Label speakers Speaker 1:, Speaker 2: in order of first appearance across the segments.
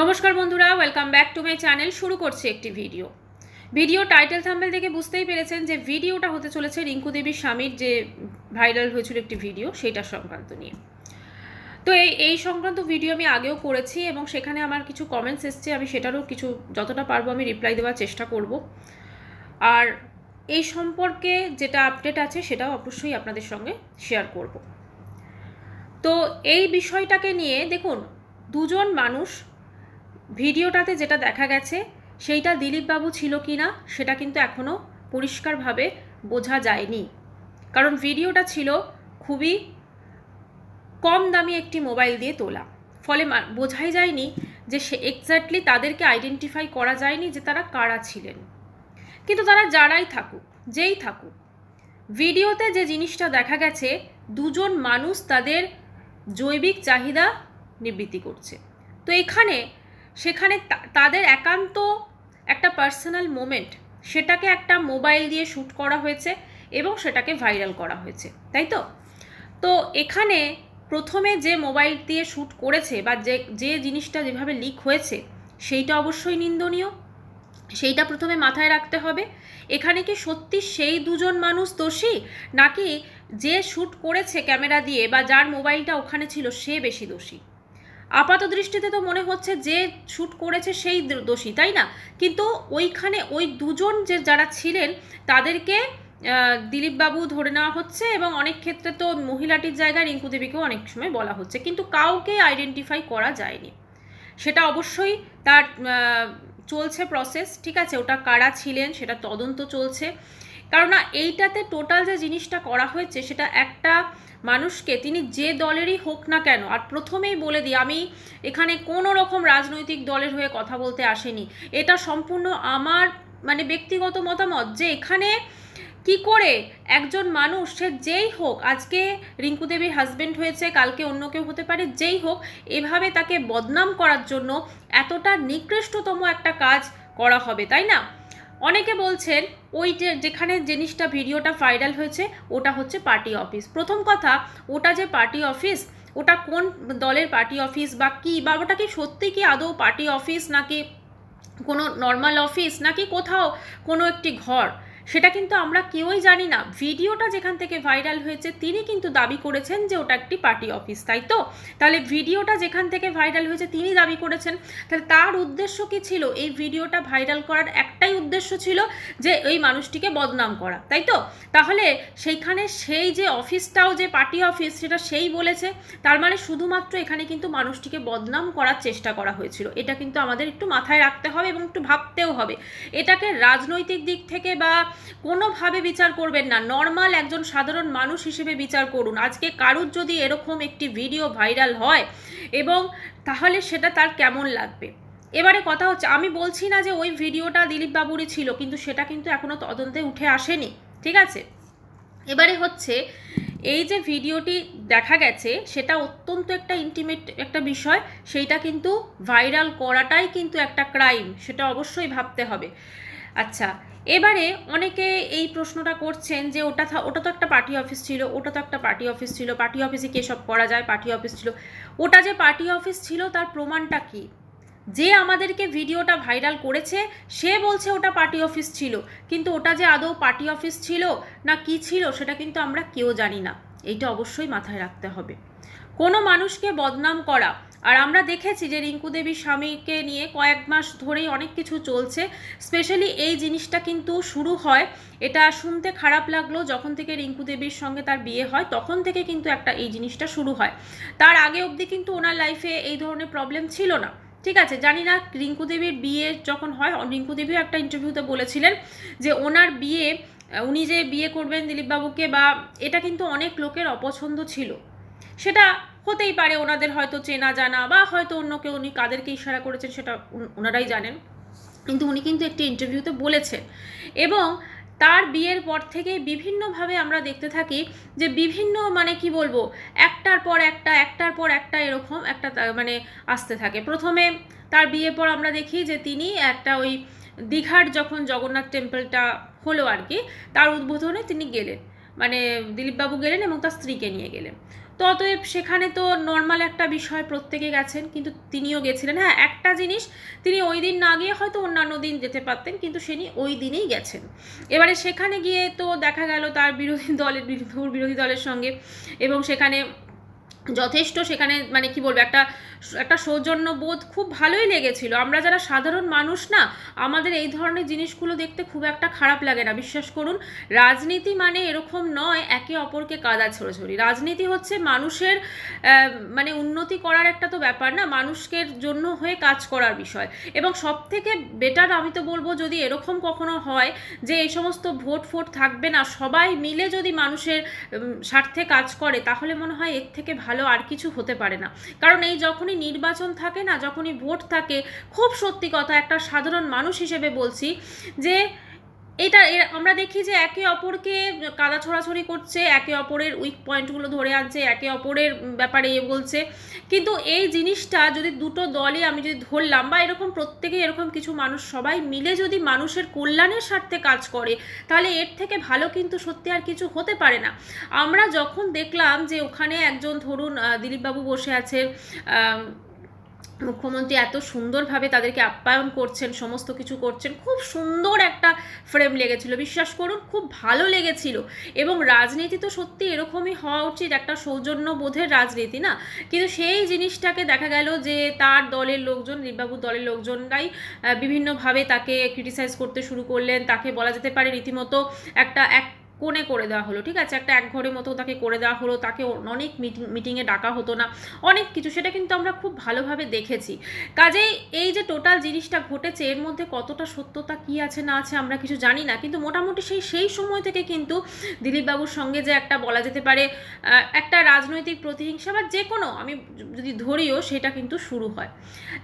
Speaker 1: নমস্কার বন্ধুরা, welcome back to my channel. শুরু করছি একটি ভিডিও টাইটেল থাম্বনেল দেখে বুঝতেই পেরেছেন যে ভিডিওটা হতে চলেছে রিঙ্কু দেবীর স্বামীর যে ভাইরাল হয়েছিল একটি ভিডিও, সেইটা সংক্রান্ত নিয়ে। তো এই সংক্রান্ত ভিডিও আমি আগেও করেছি এবং সেখানে আমার কিছু কমেন্টস এসছে, আমি সেটারও কিছু যতটা পারবো আমি রিপ্লাই দেওয়ার চেষ্টা করব। আর এই সম্পর্কে যেটা আপডেট আছে সেটাও অবশ্যই আপনাদের সঙ্গে শেয়ার করব। তো এই বিষয়টাকে নিয়ে দেখুন, দুজন মানুষ, ভিডিওটাতে যেটা দেখা গেছে সেইটা দিলীপবাবু ছিল কি না সেটা কিন্তু এখনও পরিষ্কারভাবে বোঝা যায়নি, কারণ ভিডিওটা ছিল খুবই কম দামি একটি মোবাইল দিয়ে তোলা, ফলে বোঝাই যায়নি যে সে এক্স্যাক্টলি তাদেরকে আইডেন্টিফাই করা যায়নি যে তারা কারা ছিলেন। কিন্তু তারা যারাই থাকুক, যেই থাকুক, ভিডিওতে যে জিনিসটা দেখা গেছে দুজন মানুষ তাদের জৈবিক চাহিদা নিবৃত্তি করছে। তো সেখানে তাদের একান্ত একটা পার্সোনাল মোমেন্ট, সেটাকে একটা মোবাইল দিয়ে শ্যুট করা হয়েছে এবং সেটাকে ভাইরাল করা হয়েছে, তাই তো এখানে প্রথমে যে মোবাইল দিয়ে শ্যুট করেছে বা যে জিনিসটা যেভাবে লিক হয়েছে সেইটা অবশ্যই নিন্দনীয়, সেইটা প্রথমে মাথায় রাখতে হবে। এখানে কি সত্যি সেই দুজন মানুষ দোষী, নাকি যে শ্যুট করেছে ক্যামেরা দিয়ে বা যার মোবাইলটা ওখানে ছিল সে বেশি দোষী? আপাত দৃষ্টিতে তো মনে হচ্ছে যে শ্যুট করেছে সেই দোষী, তাই না? কিন্তু ওইখানে ওই দুজন যারা ছিলেন তাদেরকে দিলীপবাবু ধরে নেওয়া হচ্ছে এবং অনেক ক্ষেত্রে তো মহিলাটির জায়গায় রিঙ্কু দেবীকেও অনেক সময় বলা হচ্ছে, কিন্তু কাউকে আইডেন্টিফাই করা যায়নি। সেটা অবশ্যই তার চলছে প্রসেস, ঠিক আছে, ওটা কারা ছিলেন সেটা তদন্ত চলছে। কারণ এইটাতে টোটাল যে জিনিসটা করা হয়েছে সেটা একটা মানুষকে, তিনি যে দলেরই হোক না কেন, আর প্রথমেই বলে দিই আমি এখানে কোনো রকম রাজনৈতিক দলের হয়ে কথা বলতে আসেনি, এটা সম্পূর্ণ আমার ব্যক্তিগত মতামত যে এখানে কি করে একজন মানুষ, সে যেই হোক, আজকে রিঙ্কু দেবীর হাজবেন্ড হয়েছে, কালকে অন্য কেউ হতে পারে, যেই হোক, এভাবে তাকে বদনাম করার জন্য এতটা নিকৃষ্টতম একটা কাজ করা হবে, তাই না? অনেকে বলছেন ওই যেখানে জিনিসটা ভিডিওটা ভাইরাল হয়েছে ওটা হচ্ছে পার্টি অফিস। প্রথম কথা, ওটা যে পার্টি অফিস, ওটা কোন দলের পার্টি অফিস বা কি, বা ওটা কি সত্যি কি আদৌ পার্টি অফিস, নাকি কোনো নর্মাল অফিস, নাকি কোথাও কোনো একটি ঘর, সেটা কিন্তু আমরা কেউই জানি না। ভিডিওটা যেখান থেকে ভাইরাল হয়েছে তিনি কিন্তু দাবি করেছেন যে ওটা একটি পার্টি অফিস, তাই তো? তাহলে ভিডিওটা যেখান থেকে ভাইরাল হয়েছে তিনি দাবি করেছেন, তাহলে তার উদ্দেশ্য কি ছিল? এই ভিডিওটা ভাইরাল করার একটাই উদ্দেশ্য ছিল যে এই মানুষটিকে বদনাম করা, তাই তো? তাহলে সেইখানে সেই যে অফিসটাও যে পার্টি অফিস সেটা সেই বলেছে, তার মানে শুধুমাত্র এখানে কিন্তু মানুষটিকে বদনাম করার চেষ্টা করা হয়েছিল। এটা কিন্তু আমাদের একটু মাথায় রাখতে হবে এবং একটু ভাবতেও হবে। এটাকে রাজনৈতিক দিক থেকে বা কোনোভাবে বিচার করবেন না, নর্মাল একজন সাধারণ মানুষ হিসেবে বিচার করুন। আজকে কারুর যদি এরকম একটি ভিডিও ভাইরাল হয় এবং তাহলে সেটা তার কেমন লাগবে? এবারে কথা হচ্ছে, আমি বলছি না যে ওই ভিডিওটা দিলীপবাবুরই ছিল, কিন্তু সেটা কিন্তু এখনো তদন্তে উঠে আসেনি, ঠিক আছে? এবারে হচ্ছে, এই যে ভিডিওটি দেখা গেছে সেটা অত্যন্ত একটা ইন্টিমেট একটা বিষয়, সেইটা কিন্তু ভাইরাল করাটাই কিন্তু একটা ক্রাইম, সেটা অবশ্যই ভাবতে হবে। আচ্ছা, এবারে অনেকে এই প্রশ্নটা করছেন যে ওটা তো একটা পার্টি অফিস ছিল, ওটা তো একটা পার্টি অফিস ছিল, পার্টি অফিসে কে সব করা যায়, পার্টি অফিস ছিল। ওটা যে পার্টি অফিস ছিল তার প্রমাণটা কি? যে আমাদেরকে ভিডিওটা ভাইরাল করেছে সে বলছে ওটা পার্টি অফিস ছিল, কিন্তু ওটা যে আদৌ পার্টি অফিস ছিল না কি ছিল সেটা কিন্তু আমরা কেউ জানি না। এইটা অবশ্যই মাথায় রাখতে হবে। কোনো মানুষকে বদনাম করা, আর আমরা দেখেছি যে রিঙ্কু দেবীর স্বামীকে নিয়ে কয়েক মাস ধরেই অনেক কিছু চলছে। স্পেশালি এই জিনিসটা কিন্তু শুরু হয়, এটা শুনতে খারাপ লাগলো, যখন থেকে রিঙ্কু দেবীর সঙ্গে তার বিয়ে হয় তখন থেকে কিন্তু এই জিনিসটা শুরু হয়। তার আগে অবধি কিন্তু ওনার লাইফে এই ধরনের প্রবলেম ছিল না, ঠিক আছে? জানি না রিঙ্কু দেবীর বিয়ে যখন হয়, রিঙ্কু দেবীও একটা ইন্টারভিউতে বলেছিলেন যে ওনার বিয়ে, উনি যে বিয়ে করবেন দিলীপবাবুকে, বা এটা কিন্তু অনেক লোকের অপছন্দ ছিল। সেটা হতেই পারে, ওনাদের হয়তো চেনা জানা বা হয়তো অন্য কেউ, উনি কাদেরকে ইশারা করেছেন সেটা ওনারাই জানেন, কিন্তু উনি কিন্তু একটি ইন্টারভিউতে বলেছেন। এবং তার বিয়ের পর থেকে বিভিন্নভাবে আমরা দেখতে থাকি যে বিভিন্ন কি বলবো, একটার পর একটা এরকম একটা আসতে থাকে। প্রথমে তার বিয়ের পর আমরা দেখি যে তিনি একটা ওই দীঘার যখন জগন্নাথ টেম্পলটা হলো আর কি, তার উদ্বোধনে তিনি গেলেন, দিলীপবাবু গেলেন এবং তার স্ত্রীকে নিয়ে গেলেন। তো অতএব সেখানে তো নর্মাল একটা বিষয়, প্রত্যেকে গেছেন, কিন্তু তিনিও গেছিলেন। হ্যাঁ, একটা জিনিস, তিনি ওই দিন না গিয়ে হয়তো অন্যান্য দিন যেতে পারতেন, কিন্তু তিনি ওই দিনেই গেছেন। এবারে সেখানে গিয়ে তো দেখা গেল তার বিরোধী দলের সঙ্গে, এবং সেখানে যথেষ্ট, সেখানে মানে কি বলবো, একটা সৌজন্য বোধ খুব ভালোই লেগেছিল। আমরা যারা সাধারণ মানুষ না, আমাদের এই ধরনের জিনিসগুলো দেখতে খুব একটা খারাপ লাগে না, বিশ্বাস করুন। রাজনীতি মানে এরকম নয় একে অপরকে কাদা ছোড়াছড়ি। রাজনীতি হচ্ছে মানুষের মানে উন্নতি করার একটা তো ব্যাপার না, মানুষের জন্য হয়ে কাজ করার বিষয়। এবং সব থেকে বেটার আমি তো বলবো, যদি এরকম কখনো হয় যে এই সমস্ত ভোট থাকবে না, সবাই মিলে যদি মানুষের স্বার্থে কাজ করে, তাহলে মনে হয় এর থেকে ভালো আর কিছু হতে পারে না। কারণ এই যখনই নির্বাচন থাকে না, যখনই ভোট থাকে, খুব সত্যি কথা, একটা সাধারণ মানুষ হিসেবে বলছি যে আমরা দেখি যে একে অপরকে কাদা ছোড়াছড়ি করছে, একে অপরের উইক পয়েন্টগুলো ধরে আনছে, একে অপরের ব্যাপারে বলছে। কিন্তু এই জিনিসটা যদি দুটো দলই আমি যদি ধরলাম, বা এরকম প্রত্যেকে এরকম কিছু মানুষ সবাই মিলে যদি মানুষের কল্যাণের স্বার্থে কাজ করে, তাহলে এর থেকে ভালো কিন্তু সত্যি আর কিছু হতে পারে না। আমরা যখন দেখলাম যে ওখানে একজন, ধরুন দিলীপবাবু বসে আছেন, মুখ্যমন্ত্রী এত সুন্দরভাবে তাদেরকে আপ্যায়ন করছেন, সমস্ত কিছু করছেন, খুব সুন্দর একটা ফ্রেম লেগেছিল, বিশ্বাস করুন, খুব ভালো লেগেছিল। এবং রাজনীতি তো সত্যি এরকমই হওয়া উচিত, একটা সৌজন্যবোধের রাজনীতি, না? কিন্তু সেই জিনিসটাকে দেখা গেল যে তার দলের লোকজন, দিলীপবাবুর দলের লোকজনরাই বিভিন্নভাবে তাকে ক্রিটিসাইজ করতে শুরু করলেন। তাকে বলা যেতে পারে রীতিমতো এক কোণে করে দেওয়া হলো, ঠিক আছে, একটা একঘরের মতো তাকে করে দেওয়া হলো, তাকে অনেক মিটিংয়ে ডাকা হতো না, অনেক কিছু, সেটা কিন্তু আমরা খুব ভালোভাবে দেখেছি। কাজেই এই যে টোটাল জিনিসটা ঘটেছে, এর মধ্যে কতটা সত্যতা কি আছে না আছে আমরা কিছু জানি না, কিন্তু মোটামুটি সেই সময় থেকে কিন্তু দিলীপবাবুর সঙ্গে যে একটা বলা যেতে পারে একটা রাজনৈতিক প্রতিহিংসা বা যে কোনো, আমি যদি ধরিও, সেটা কিন্তু শুরু হয়।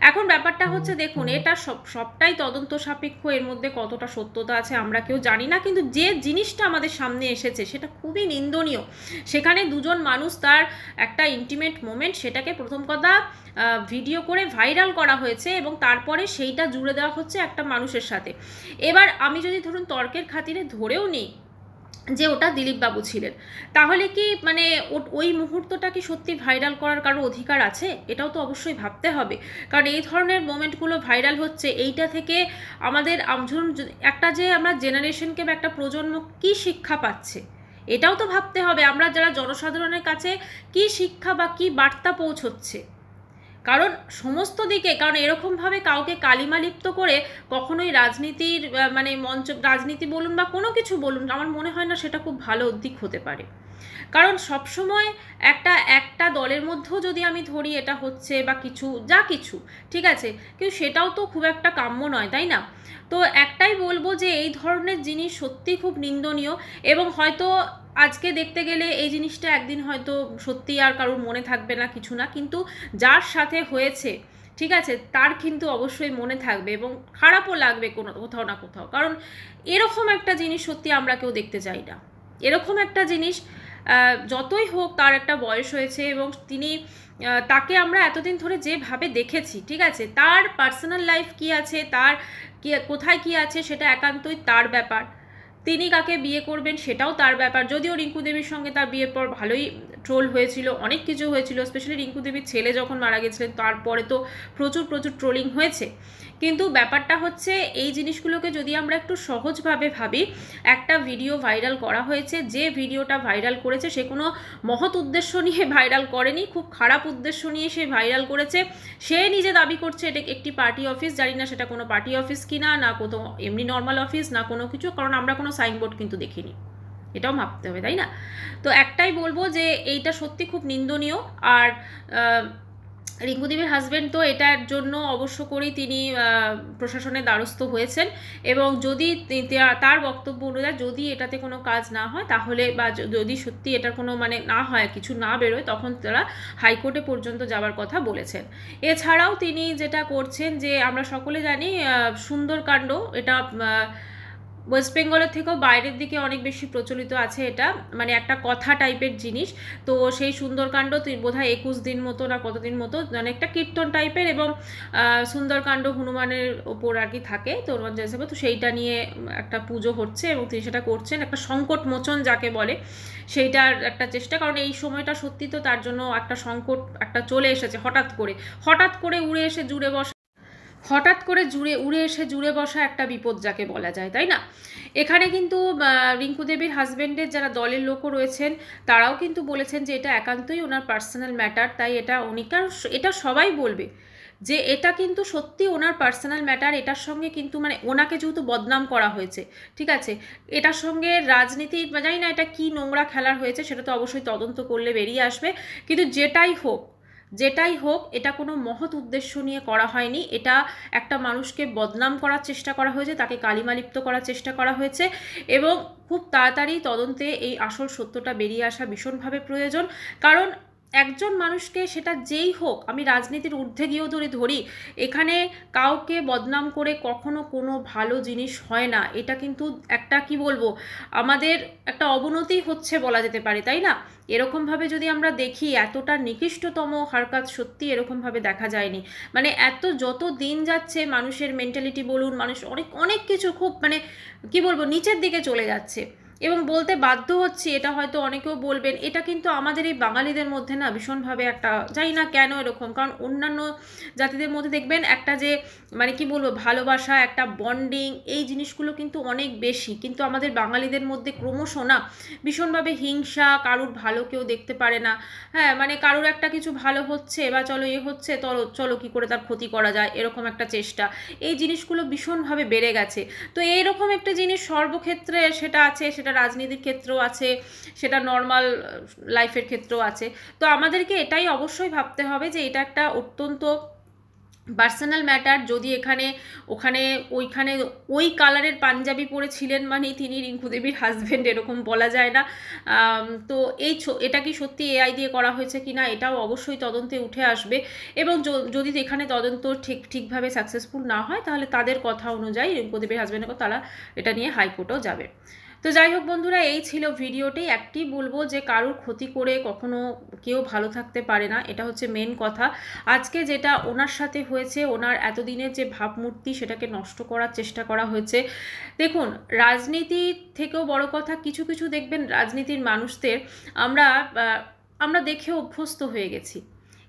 Speaker 1: এখন ব্যাপারটা হচ্ছে, দেখুন, এটা সবটাই তদন্ত সাপেক্ষ, এর মধ্যে কতটা সত্যতা আছে আমরা কেউ জানি না, কিন্তু যে জিনিসটা আমাদের সামনে এসেছে সেটা খুবই নিন্দনীয়। সেখানে দুজন মানুষ, তার একটা ইন্টিমেট মোমেন্ট, সেটাকে প্রথম কথা ভিডিও করে ভাইরাল করা হয়েছে, এবং তারপরে সেইটা জুড়ে দেওয়া হচ্ছে একটা মানুষের সাথে। এবার আমি যদি ধরুন তর্কের খাতিরে ধরেও নিই যে ওটা দিলীপবাবু ছিলেন, তাহলে কি মানে ওই মুহূর্তটা কি সত্যি ভাইরাল করার কারো অধিকার আছে? এটাও তো অবশ্যই ভাবতে হবে। কারণ এই ধরনের মোমেন্টগুলো ভাইরাল হচ্ছে, এইটা থেকে আমাদের ধরুন একটা যে আমরা জেনারেশনকে বা একটা প্রজন্ম কি শিক্ষা পাচ্ছে, এটাও তো ভাবতে হবে। আমরা যারা জনসাধারণের কাছে কি শিক্ষা বা কি বার্তা পৌঁছচ্ছে, কারণ সমস্ত দিকে, কারণ এরকমভাবে কাউকে কালিমালিপ্ত করে কখনোই রাজনীতির মানে মঞ্চ, রাজনীতি বলুন বা কোনো কিছু বলুন, আমার মনে হয় না সেটা খুব ভালো দিক হতে পারে। কারণ সবসময় একটা দলের মধ্যেও যদি আমি ধরি এটা হচ্ছে বা কিছু যা কিছু, ঠিক আছে, কিন্তু সেটাও তো খুব একটা কাম্য নয়, তাই না? তো একটাই বলবো যে এই ধরনের জিনিস সত্যি খুব নিন্দনীয়, এবং হয়তো আজকে দেখতে গেলে এই জিনিসটা একদিন হয়তো সত্যি আর কারোর মনে থাকবে না, কিছু না, কিন্তু যার সাথে হয়েছে, ঠিক আছে, তার কিন্তু অবশ্যই মনে থাকবে এবং খারাপও লাগবে কোথাও না কোথাও। কারণ এরকম একটা জিনিস সত্যি আমরা কেউ দেখতে চাই না। এরকম একটা জিনিস যতই হোক, তার একটা বয়স হয়েছে, এবং তাকে আমরা এতদিন ধরে যেভাবে দেখেছি, ঠিক আছে, তার পার্সোনাল লাইফ কি আছে, তার কোথায় কি আছে, সেটা একান্তই তার ব্যাপার। তিনি কাকে বিয়ে করবেন সেটাও তার ব্যাপার। যদিও রিঙ্কু দেবীর সঙ্গে তার বিয়ের পর ভালোই ট্রোল হয়েছিল, অনেক কিছু হয়েছিল, স্পেশালি রিঙ্কু দেবীর ছেলে যখন মারা গেছিলেন, তারপরে তো প্রচুর ট্রোলিং হয়েছে। কিন্তু ব্যাপারটা হচ্ছে, এই জিনিসগুলোকে যদি আমরা একটু সহজভাবে ভাবি, একটা ভিডিও ভাইরাল করা হয়েছে, যে ভিডিওটা ভাইরাল করেছে সে কোনো মহৎ উদ্দেশ্য নিয়ে ভাইরাল করেনি, খুব খারাপ উদ্দেশ্য নিয়ে সে ভাইরাল করেছে। সে নিজে দাবি করছে এটা একটি পার্টি অফিস, জানি না সেটা কোনো পার্টি অফিস কিনা, না কোনো এমনি নর্মাল অফিস, না কোনো কিছু, কারণ আমরা কোনো সাইনবোর্ড কিন্তু দেখিনি, এটাও ভাবতে হবে, তাই না? তো একটাই বলবো যে এইটা সত্যি খুব নিন্দনীয়। আর রিঙ্কু দেবীর হাজব্যান্ড তো এটার জন্য অবশ্য করেই তিনি প্রশাসনের দ্বারস্থ হয়েছেন, এবং যদি তার বক্তব্য অনুযায়ী যদি এটাতে কোনো কাজ না হয়, তাহলে বা যদি সত্যি এটার কোনো মানে না হয়, কিছু না বেরোয়, তখন তারা হাইকোর্টে পর্যন্ত যাওয়ার কথা বলেছেন। এছাড়াও তিনি যেটা করছেন, যে আমরা সকলে জানি সুন্দরকাণ্ড, এটা ওয়েস্ট বেঙ্গলের থেকেও বাইরের দিকে অনেক বেশি প্রচলিত আছে এটা, মানে একটা কথা টাইপের জিনিস। তো সেই সুন্দরকাণ্ড বোধহয় 21 দিন মতো না কতদিন মতো, মানে একটা কীর্তন টাইপের, এবং সুন্দরকাণ্ড হনুমানের ওপর আর কি থাকে, তো হনুমান হিসাবে, তো সেইটা নিয়ে একটা পুজো হচ্ছে এবং তিনি সেটা করছেন, একটা সংকট মোচন যাকে বলে সেইটার একটা চেষ্টা। কারণ এই সময়টা সত্যি তো তার জন্য একটা সংকট একটা চলে এসেছে হঠাৎ করে উড়ে এসে জুড়ে বসা, উড়ে এসে জুড়ে বসা একটা বিপদ যাকে বলা যায়, তাই না? এখানে কিন্তু রিঙ্কু দেবীর হাজব্যান্ডের যারা দলের লোকও রয়েছেন তারাও কিন্তু বলেছেন যে এটা একান্তই ওনার পার্সোনাল ম্যাটার, তাই এটা সবাই বলবে যে এটা কিন্তু সত্যি ওনার পার্সোনাল ম্যাটার। এটার সঙ্গে কিন্তু মানে ওনাকে যেহেতু বদনাম করা হয়েছে, ঠিক আছে, এটার সঙ্গে রাজনীতি জানি না এটা কি নোংরা খেলার হয়েছে, সেটা তো অবশ্যই তদন্ত করলে বেরিয়ে আসবে। কিন্তু যেটাই হোক এটা কোনো মহৎ উদ্দেশ্য নিয়ে করা হয়নি, এটা একটা মানুষকে বদনাম করার চেষ্টা করা হয়েছে, তাকে কালিমালিপ্ত করার চেষ্টা করা হয়েছে, এবং খুব তাড়াতাড়ি তদন্তে এই আসল সত্যটা বেরিয়ে আসা ভীষণভাবে প্রয়োজন। কারণ একজন মানুষকে, সেটা যেই হোক, আমি রাজনীতির ঊর্ধ্বে গিয়েও ধরি, এখানে কাউকে বদনাম করে কখনো কোনো ভালো জিনিস হয় না। এটা কিন্তু একটা কি বলবো, আমাদের একটা অবনতি হচ্ছে বলা যেতে পারে, তাই না? এরকমভাবে যদি আমরা দেখি, এতটা নিকৃষ্টতম হারকাত সত্যি এরকমভাবে দেখা যায়নি। মানে যত দিন যাচ্ছে মানুষের মেন্টালিটি বলুন, মানুষ অনেক কিছু খুব মানে কি বলবো নিচের দিকে চলে যাচ্ছে। এবং বলতে বাধ্য হচ্ছি, এটা হয়তো অনেকেও বলবেন, এটা কিন্তু আমাদের এই বাঙালিদের মধ্যে না ভীষণভাবে একটা, জানি না কেন এরকম, কারণ অন্যান্য জাতিদের মধ্যে দেখবেন একটা যে মানে কি বলবো ভালোবাসা, একটা বন্ডিং, এই জিনিসগুলো কিন্তু অনেক বেশি, কিন্তু আমাদের বাঙালিদের মধ্যে ক্রমশ না ভীষণভাবে হিংসা, কারুর ভালো কেউ দেখতে পারে না। হ্যাঁ, মানে কারুর একটা কিছু ভালো হচ্ছে বা চলো হচ্ছে, চলো কি করে তার ক্ষতি করা যায়, এরকম একটা চেষ্টা, এই জিনিসগুলো ভীষণভাবে বেড়ে গেছে। তো এইরকম একটা জিনিস সর্বক্ষেত্রে সেটা আছে, সেটা রাজনীতির ক্ষেত্রেও আছে, সেটা নর্মাল লাইফের ক্ষেত্রেও আছে। তো আমাদেরকে এটাই অবশ্যই ভাবতে হবে যে এটা একটা অত্যন্ত পার্সোনাল ম্যাটার। যদি ওইখানে ওই কালারের পাঞ্জাবি পরেছিলেন মানে তিনি রিঙ্কু দেবীর হাজব্যান্ড, এরকম বলা যায় না। তো এটা কি সত্যি এআই দিয়ে করা হয়েছে কিনা এটাও অবশ্যই তদন্তে উঠে আসবে, এবং যদি এখানে তদন্ত ঠিকভাবে সাকসেসফুল না হয় তাহলে তাদের কথা অনুযায়ী রিঙ্কু দেবীর হাজব্যান্ডের তারা এটা নিয়ে হাইকোর্টেও যাবে। তো যাই হোক বন্ধুরা, এই ছিল ভিডিওটি। একটি বলবো যে কারুর ক্ষতি করে কখনো কেউ ভালো থাকতে পারে না, এটা হচ্ছে মেন কথা। আজকে যেটা ওনার সাথে হয়েছে, ওনার এতদিনের যে ভাবমূর্তি সেটাকে নষ্ট করার চেষ্টা করা হয়েছে। দেখুন, রাজনীতি থেকেও বড় কথা, কিছু কিছু দেখবেন রাজনীতির মানুষদের আমরা দেখে অভ্যস্ত হয়ে গেছি,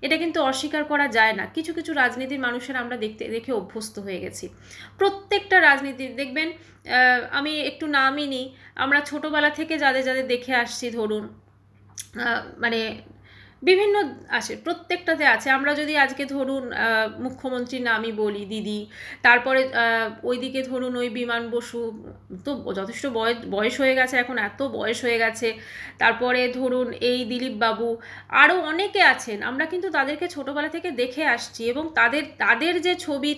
Speaker 1: এটা কিন্তু অস্বীকার করা যায় না। কিছু কিছু রাজনীতির মানুষের আমরা দেখে অভ্যস্ত হয়ে গেছি। প্রত্যেকটা রাজনীতি দেখবেন, আমি একটু নামই নিই, আমরা ছোটোবেলা থেকে যাদের দেখে আসছি, ধরুন মানে বিভিন্ন আসে, প্রত্যেকটাতে আছে। আমরা যদি আজকে ধরুন মুখ্যমন্ত্রীর নামই বলি, দিদি, তারপরে ওইদিকে ধরুন ওই বিমান বসু, তো যথেষ্ট বয়স হয়ে গেছে, এখন এত বয়স হয়ে গেছে। তারপরে ধরুন এই দিলীপ বাবু, আরও অনেকে আছেন, আমরা কিন্তু তাদেরকে ছোটোবেলা থেকে দেখে আসছি, এবং তাদের যে ছবি,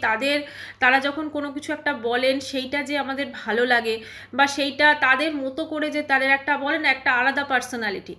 Speaker 1: তারা যখন কোনো কিছু একটা বলেন সেইটা যে আমাদের ভালো লাগে, বা সেইটা তাদের মতো করে যে তাদের একটা বলেন একটা আলাদা পার্সোনালিটি।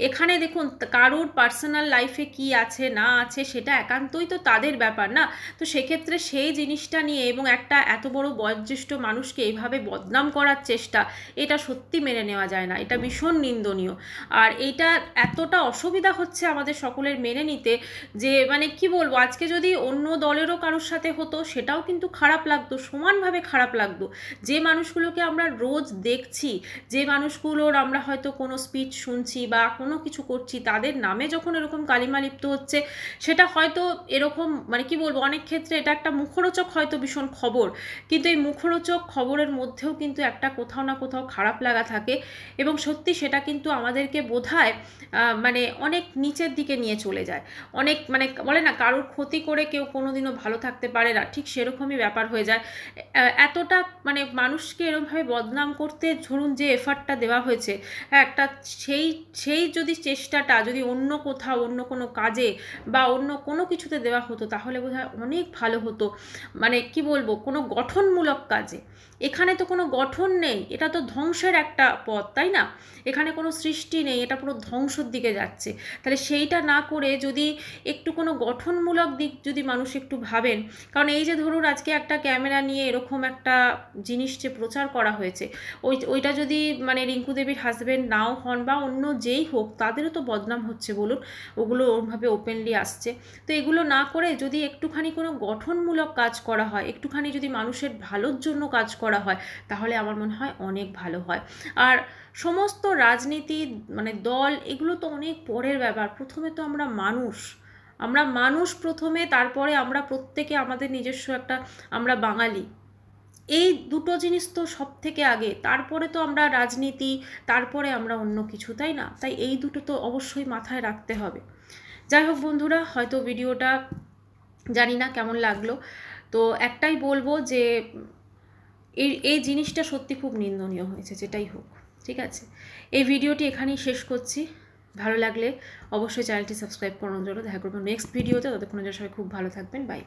Speaker 1: এখানে দেখুন, কারুর পার্সোনাল লাইফে কি আছে না আছে সেটা একান্তই তো তাদের ব্যাপার না। তো সেক্ষেত্রে সেই জিনিসটা নিয়ে এবং একটা এত বড় বয়োজ্যেষ্ঠ মানুষকে এইভাবে বদনাম করার চেষ্টা, এটা সত্যি মেনে নেওয়া যায় না, এটা ভীষণ নিন্দনীয়। আর এইটা এতটা অসুবিধা হচ্ছে আমাদের সকলের মেনে নিতে, যে মানে কি বলবো, আজকে যদি অন্য দলেরও কারোর সাথে হতো সেটাও কিন্তু খারাপ লাগতো, সমানভাবে খারাপ লাগতো। যে মানুষগুলোকে আমরা রোজ দেখছি, যে মানুষগুলোর আমরা হয়তো কোনো স্পিচ শুনছি বা কোনো কিছু করছি, তাদের নামে যখন এরকম কালিমালিপ্ত হচ্ছে, সেটা হয়তো এরকম মানে কি বলবো, অনেক ক্ষেত্রে এটা একটা মুখরোচক হয়তো ভীষণ খবর, কিন্তু এই মুখরোচক খবরের মধ্যেও কিন্তু একটা কোথাও না কোথাও খারাপ লাগা থাকে, এবং সত্যি সেটা কিন্তু আমাদেরকে বোধহয় মানে অনেক নিচের দিকে নিয়ে চলে যায়। অনেক মানে বলে না, কারোর ক্ষতি করে কেউ কোনোদিনও ভালো থাকতে পারে না, ঠিক সেরকমই ব্যাপার হয়ে যায়। এতটা মানে মানুষকে এরকমভাবে বদনাম করতে ধরুন যে এফার্টটা দেওয়া হয়েছে, একটা সেই যদি চেষ্টাটা যদি অন্য কোথাও অন্য কোনো কাজে বা অন্য কোনো কিছুতে দেওয়া হতো তাহলে বোধহয় অনেক ভালো হতো। মানে কি বলবো, কোনো গঠনমূলক কাজে। এখানে তো কোনো গঠন নেই, এটা তো ধ্বংসের একটা পথ, তাই না? এখানে কোনো সৃষ্টি নেই, এটা পুরো ধ্বংসের দিকে যাচ্ছে। তাহলে সেইটা না করে যদি একটু কোনো গঠনমূলক দিক যদি মানুষ একটু ভাবেন, কারণ এই যে ধরুন আজকে একটা ক্যামেরা নিয়ে এরকম একটা জিনিস যে প্রচার করা হয়েছে, ওইটা যদি মানে রিঙ্কু দেবীর হাজব্যান্ড নাও হন বা অন্য যেই হোক, তাদেরও তো বদনাম হচ্ছে বলুন, ওগুলো ওরভাবে ওপেনলি আসছে। তো এগুলো না করে যদি একটুখানি কোনো গঠনমূলক কাজ করা হয়, একটুখানি যদি মানুষের ভালোর জন্য কাজ করা হয়, তাহলে আমার মনে হয় অনেক ভালো হয়। আর সমস্ত রাজনীতি মানে দল এগুলো তো অনেক পরের ব্যাপার। প্রথমে তো আমরা মানুষ প্রথমে, তারপরে আমরা প্রত্যেকে আমাদের নিজস্ব একটা, আমরা বাঙালি, এই দুটো জিনিস তো সব থেকে আগে, তারপরে তো আমরা রাজনীতি, তারপরে আমরা অন্য কিছু, তাই না? তাই এই দুটো তো অবশ্যই মাথায় রাখতে হবে। যাই হোক বন্ধুরা, হয়তো ভিডিওটা জানি না কেমন লাগলো, তো একটাই বলবো যে এই জিনিসটা সত্যি খুব নিন্দনীয় হয়েছে, যেটাই হোক। ঠিক আছে, এই ভিডিওটি এখানেই শেষ করছি। ভালো লাগলে অবশ্যই চ্যানেলটি সাবস্ক্রাইব করানোর জন্য দেখা করবো নেক্সট ভিডিওতে। ততক্ষণের জন্য সবাই খুব ভালো থাকবেন, বাই।